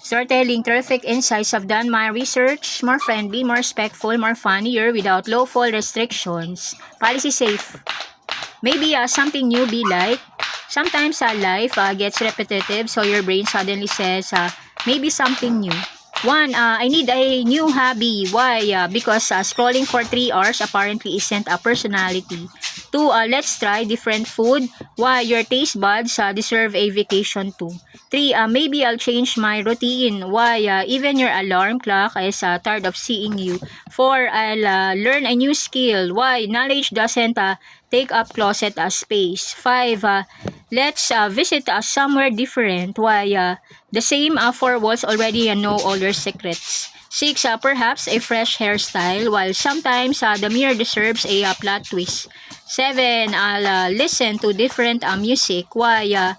Storytelling, terrific insights. I've done my research. More friendly, more respectful, more funnier without lawful restrictions. Policy safe. Maybe something new be like. Sometimes life gets repetitive, so your brain suddenly says, maybe something new. One, I need a new hobby. Why? Because scrolling for 3 hours apparently isn't a personality. Two, let's try different food. Why? Your taste buds deserve a vacation too. Three, maybe I'll change my routine. Why? Even your alarm clock is tired of seeing you. Four, I'll learn a new skill. Why? Knowledge doesn't take up closet space. Five, let's visit somewhere different. Why? The same four walls already know all your secrets. Six, perhaps a fresh hairstyle, while sometimes the mirror deserves a plot twist. Seven, I'll listen to different music. Why?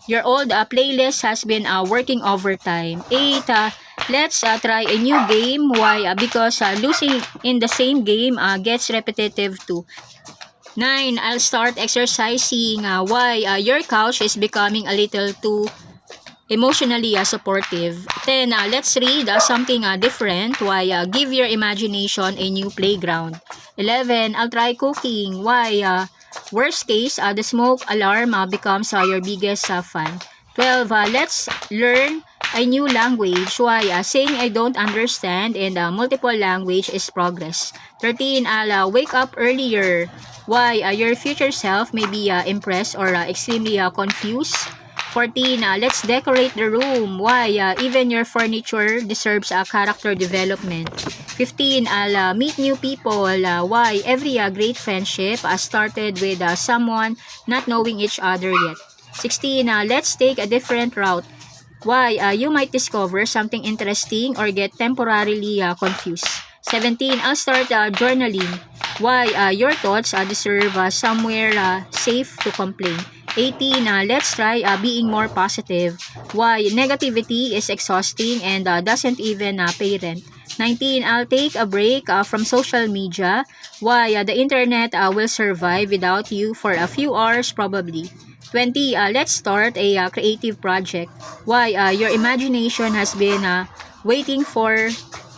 Your old playlist has been working overtime. Eight, let's try a new game. Why? Because losing in the same game gets repetitive too. 9, I'll start exercising. Why? Your couch is becoming a little too emotionally supportive. 10, let's read something different. Why? Give your imagination a new playground. 11, I'll try cooking. Why? Worst case, the smoke alarm becomes your biggest fan. 12, let's learn a new language. Why? Saying I don't understand in multiple language is progress. 13, I'll wake up earlier. Why? Your future self may be impressed or extremely confused. 14, let's decorate the room. Why? Even your furniture deserves character development. 15, I'll meet new people. Why? Every great friendship started with someone not knowing each other yet. 16, let's take a different route. Why? You might discover something interesting or get temporarily confused. 17, I'll start journaling. Why? Your thoughts deserve somewhere safe to complain. 18, let's try being more positive. Why? Negativity is exhausting and doesn't even pay rent. 19, I'll take a break from social media. Why? The internet will survive without you for a few hours probably. 20, let's start a creative project. Why? Your imagination has been waiting for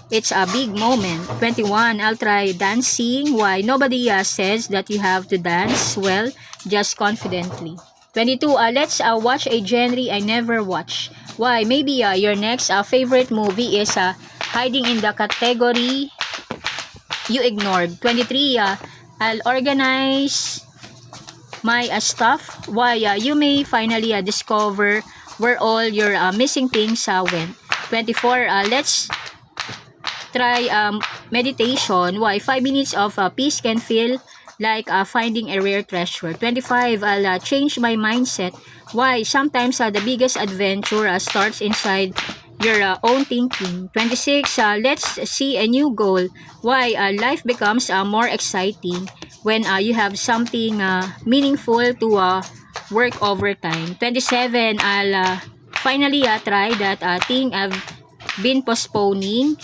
its a big moment. 21, I'll try dancing. Why? Nobody says that you have to dance well, just confidently. 22, let's watch a genre I never watch. Why? Maybe your next favorite movie is hiding in the category you ignored. 23, I'll organize my stuff. Why? You may finally discover where all your missing things went. 24, let's try meditation. Why? 5 minutes of peace can feel like finding a rare treasure. 25, I'll change my mindset. Why? Sometimes the biggest adventure starts inside your own thinking. 26, let's see a new goal. Why? Life becomes more exciting when you have something meaningful to work overtime. 27, I'll finally try that thing I've been postponing.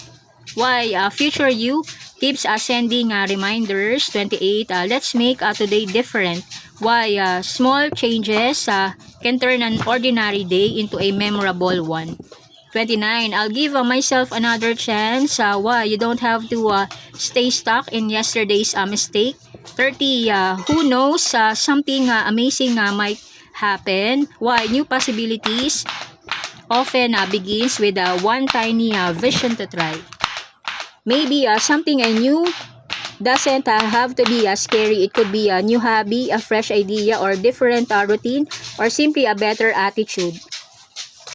Why? Future you keeps sending reminders. 28, let's make today different. Why? Small changes can turn an ordinary day into a memorable one. 29, I'll give myself another chance. Why? You don't have to stay stuck in yesterday's mistake. 30, who knows, something amazing might happen. Why? New possibilities often begins with one tiny vision to try. Maybe something new doesn't have to be scary. It could be a new hobby, a fresh idea, or different routine, or simply a better attitude.